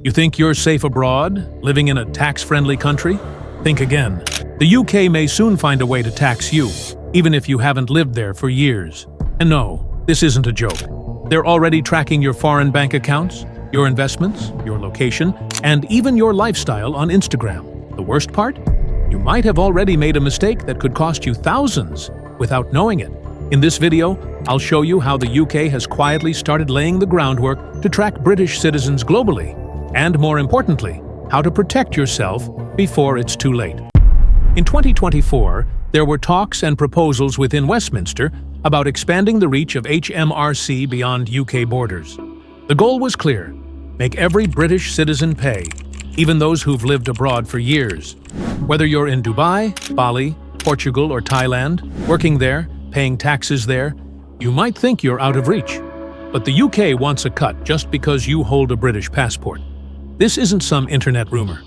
You think you're safe abroad, living in a tax-friendly country? Think again. The UK may soon find a way to tax you, even if you haven't lived there for years. And no, this isn't a joke. They're already tracking your foreign bank accounts, your investments, your location, and even your lifestyle on Instagram. The worst part? You might have already made a mistake that could cost you thousands without knowing it. In this video, I'll show you how the UK has quietly started laying the groundwork to track British citizens globally, and more importantly, how to protect yourself before it's too late. In 2024, there were talks and proposals within Westminster about expanding the reach of HMRC beyond UK borders. The goal was clear: make every British citizen pay, even those who've lived abroad for years. Whether you're in Dubai, Bali, Portugal, or Thailand, working there, paying taxes there, you might think you're out of reach. But the UK wants a cut just because you hold a British passport. This isn't some internet rumor.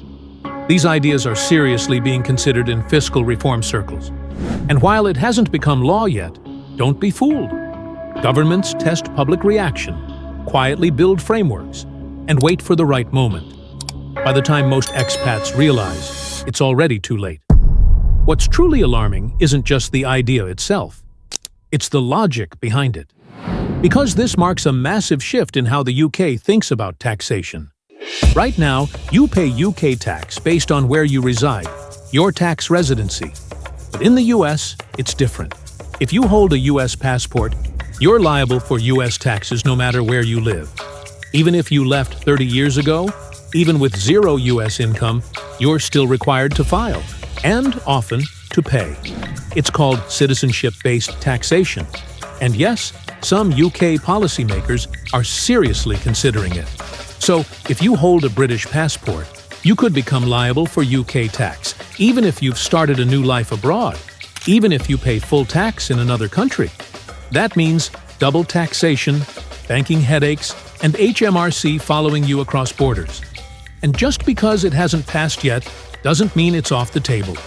These ideas are seriously being considered in fiscal reform circles. And while it hasn't become law yet, don't be fooled. Governments test public reaction, quietly build frameworks, and wait for the right moment. By the time most expats realize, it's already too late. What's truly alarming isn't just the idea itself. It's the logic behind it. Because this marks a massive shift in how the UK thinks about taxation. Right now, you pay UK tax based on where you reside, your tax residency. But in the US, it's different. If you hold a US passport, you're liable for US taxes no matter where you live. Even if you left 30 years ago, even with zero US income, you're still required to file, and often to pay. It's called citizenship-based taxation. And yes, some UK policymakers are seriously considering it. So, if you hold a British passport, you could become liable for UK tax, even if you've started a new life abroad, even if you pay full tax in another country. That means double taxation, banking headaches, and HMRC following you across borders. And just because it hasn't passed yet, doesn't mean it's off the table.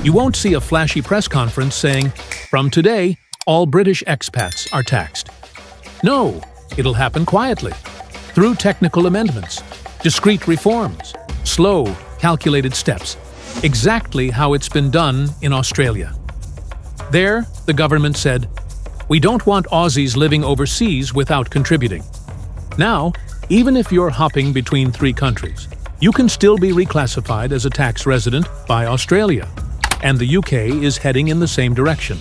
You won't see a flashy press conference saying, "From today, all British expats are taxed." No, it'll happen quietly, through technical amendments, discrete reforms, slow, calculated steps, exactly how it's been done in Australia. There, the government said, "We don't want Aussies living overseas without contributing." Now, even if you're hopping between 3 countries, you can still be reclassified as a tax resident by Australia. And the UK is heading in the same direction.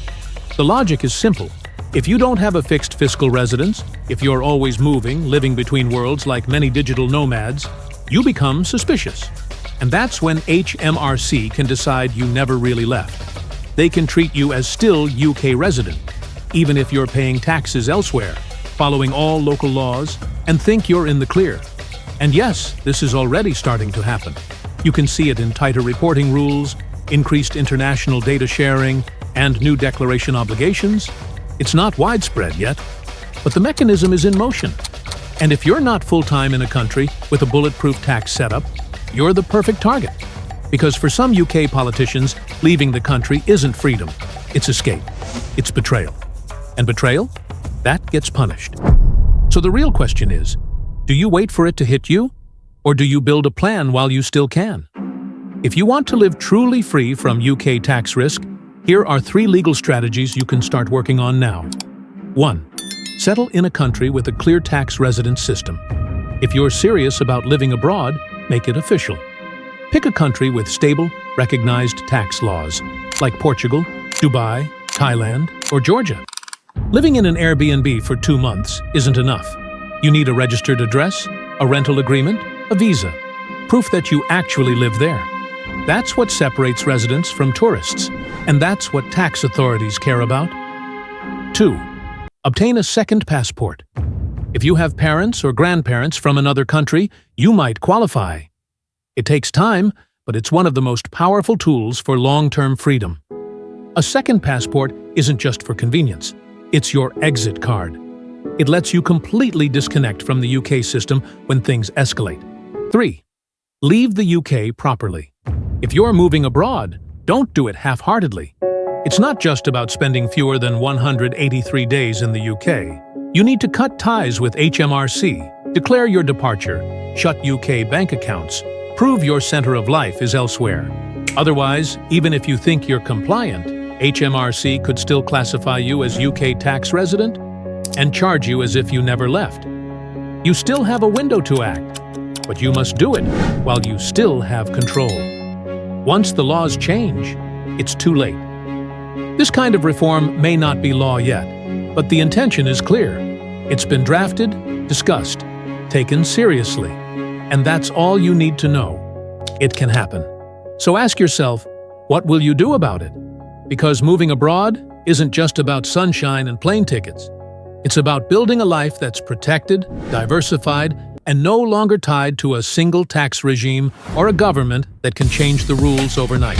The logic is simple. If you don't have a fixed fiscal residence, if you're always moving, living between worlds like many digital nomads, you become suspicious. And that's when HMRC can decide you never really left. They can treat you as still UK resident, even if you're paying taxes elsewhere, following all local laws, and think you're in the clear. And yes, this is already starting to happen. You can see it in tighter reporting rules, increased international data sharing, and new declaration obligations. It's not widespread yet, but the mechanism is in motion. And if you're not full-time in a country with a bulletproof tax setup, you're the perfect target. Because for some UK politicians, leaving the country isn't freedom, it's escape, it's betrayal. And betrayal? That gets punished. So the real question is, do you wait for it to hit you? Or do you build a plan while you still can? If you want to live truly free from UK tax risk, here are 3 legal strategies you can start working on now. 1. Settle in a country with a clear tax residence system. If you're serious about living abroad, make it official. Pick a country with stable, recognized tax laws, like Portugal, Dubai, Thailand, or Georgia. Living in an Airbnb for 2 months isn't enough. You need a registered address, a rental agreement, a visa, proof that you actually live there. That's what separates residents from tourists, and that's what tax authorities care about. 2. Obtain a second passport. If you have parents or grandparents from another country, you might qualify. It takes time, but it's one of the most powerful tools for long-term freedom. A second passport isn't just for convenience. It's your exit card. It lets you completely disconnect from the UK system when things escalate. 3. Leave the UK properly. If you're moving abroad, don't do it half-heartedly. It's not just about spending fewer than 183 days in the UK. You need to cut ties with HMRC, Declare your departure, shut UK bank accounts, prove your center of life is elsewhere. Otherwise, even if you think you're compliant, HMRC could still classify you as UK tax resident and charge you as if you never left. You still have a window to act, but you must do it while you still have control. Once the laws change, it's too late. This kind of reform may not be law yet, but the intention is clear. It's been drafted, discussed, taken seriously, and that's all you need to know. It can happen. So ask yourself, what will you do about it? Because moving abroad isn't just about sunshine and plane tickets. It's about building a life that's protected, diversified, and no longer tied to a single tax regime or a government that can change the rules overnight.